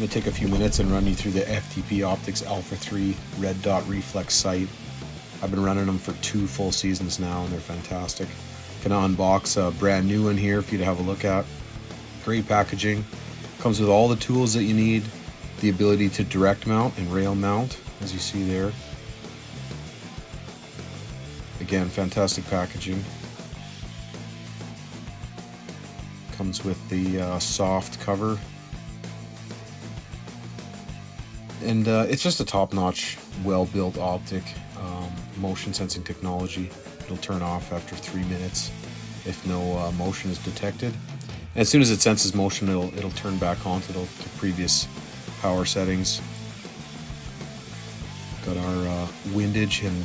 going to take a few minutes and run you through the FTP Optics Alpha3 red dot reflex sight. I've been running them for 2 full seasons now, and they're fantastic. Gonna unbox a brand new one here for you to have a look at. Great packaging. Comes with all the tools that you need. The ability to direct mount and rail mount, as you see there. Again, fantastic packaging. Comes with the soft cover. And it's just a top-notch, well-built optic, motion sensing technology. It'll turn off after 3 minutes if no motion is detected. And as soon as it senses motion, it'll turn back on to the previous power settings. Got our windage and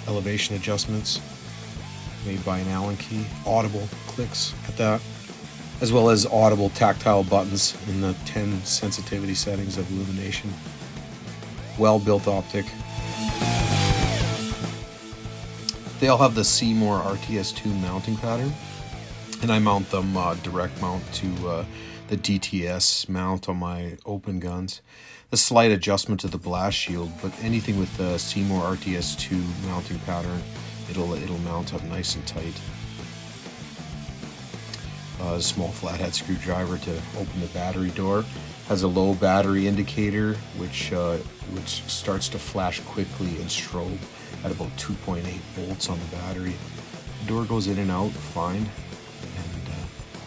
elevation adjustments made by an Allen key. Audible clicks at that, as well as audible tactile buttons in the 10 sensitivity settings of illumination. Well-built optic. They all have the Seymour RTS2 mounting pattern, and I mount them direct mount to the DTS mount on my open guns. A slight adjustment to the blast shield, but anything with the Seymour RTS2 mounting pattern, it'll mount up nice and tight. A small flathead screwdriver to open the battery door. Has a low battery indicator, which starts to flash quickly and strobe at about 2.8 volts on the battery. The door goes in and out fine, and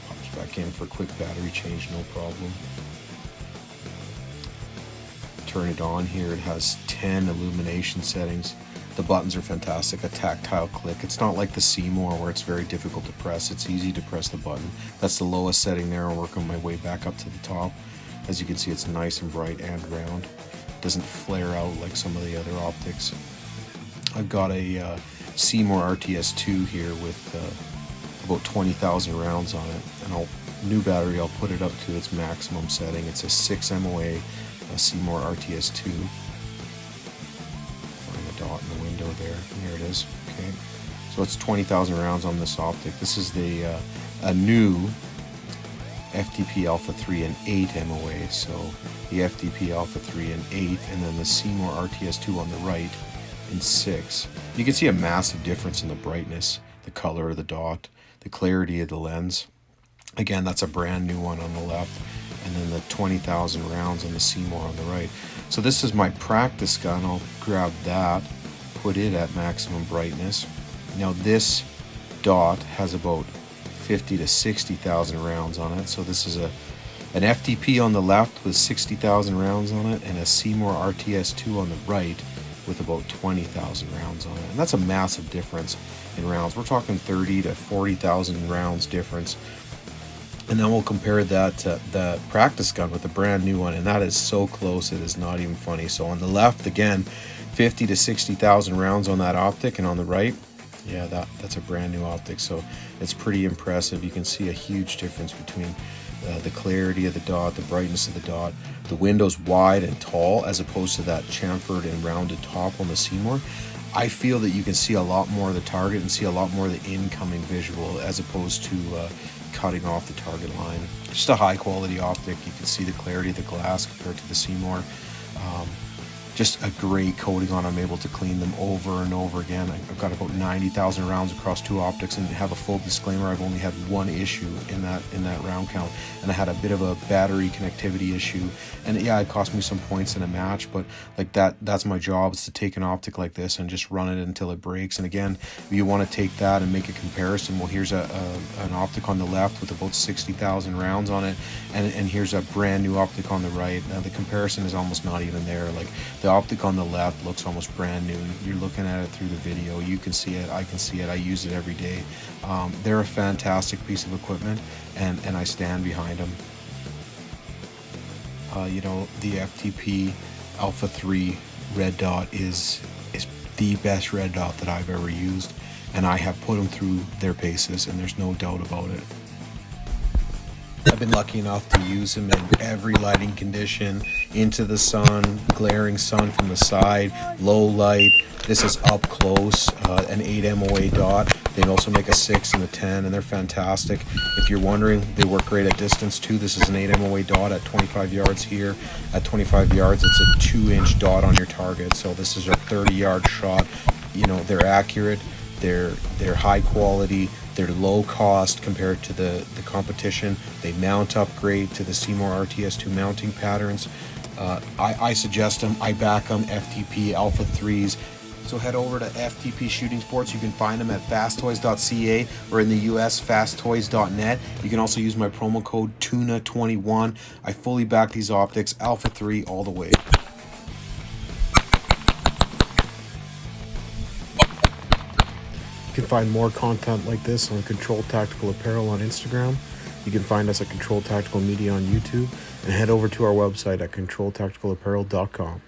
pops back in for a quick battery change, no problem. Turn it on here. It has 10 illumination settings. The buttons are fantastic, a tactile click. It's not like the Seymour where it's very difficult to press. It's easy to press the button. That's the lowest setting there. I'll work on my way back up to the top. As you can see, it's nice and bright and round. It doesn't flare out like some of the other optics. I've got a Seymour RTS2 here with about 20,000 rounds on it. And new battery, I'll put it up to its maximum setting. It's a 6 MOA Seymour RTS2. Dot in the window there. There it is. Okay, so it's 20,000 rounds on this optic. This is the a new FTP Alpha3 and 8 MOA. So the FTP Alpha3 and 8, and then the Seymour RTS2 on the right in 6. You can see a massive difference in the brightness, the color of the dot, the clarity of the lens. Again, that's a brand new one on the left, and then the 20,000 rounds on the Seymour on the right. So this is my practice gun. I'll grab that, put it at maximum brightness. Now this dot has about 50 to 60,000 rounds on it. So this is an FTP on the left with 60,000 rounds on it, and a Seymour RTS2 on the right with about 20,000 rounds on it. And that's a massive difference in rounds. We're talking 30 to 40,000 rounds difference. And then we'll compare that to the practice gun with the brand new one, and that is so close it is not even funny. So on the left, again, 50 to 60,000 rounds on that optic, and on the right, yeah, that's a brand new optic. So it's pretty impressive. You can see a huge difference between the clarity of the dot, the brightness of the dot, the window's wide and tall as opposed to that chamfered and rounded top on the Seymour. I feel that you can see a lot more of the target and see a lot more of the incoming visual as opposed to cutting off the target line. Just a high quality optic. You can see the clarity of the glass compared to the Seymour. Just a great coating on. I'm able to clean them over and over again. I've got about 90,000 rounds across 2 optics, and have a full disclaimer, I've only had 1 issue in that round count, and I had a bit of a battery connectivity issue, and yeah, it cost me some points in a match, but like that's my job, is to take an optic like this and just run it until it breaks. And again, if you want to take that and make a comparison, well, here's an optic on the left with about 60,000 rounds on it, and here's a brand new optic on the right. Now the comparison is almost not even there. Like the optic on the left looks almost brand new. You're looking at it through the video. You can see it. I can see it. I use it every day. They're a fantastic piece of equipment, and I stand behind them. You know, the FTP Alpha3 red dot is the best red dot that I've ever used, and I have put them through their paces, and there's no doubt about it. I've been lucky enough to use them in every lighting condition, into the sun, glaring sun from the side, low light. This is up close, an 8 MOA dot. They also make a 6 and a 10, and they're fantastic. If you're wondering, they work great at distance too. This is an 8 MOA dot at 25 yards here. At 25 yards, it's a 2-inch dot on your target. So this is a 30-yard shot. You know, they're accurate, they're high quality, they're low cost compared to the competition. They mount up great to the Seymour RTS2 mounting patterns. I suggest them, I back them, FTP Alpha3s. So head over to FTP Shooting Sports. You can find them at fasttoys.ca or in the US, fasttoys.net. You can also use my promo code TUNA21. I fully back these optics, Alpha3 all the way. You can find more content like this on Control Tactical Apparel on Instagram. You can find us at Control Tactical Media on YouTube, and head over to our website at controltacticalapparel.com.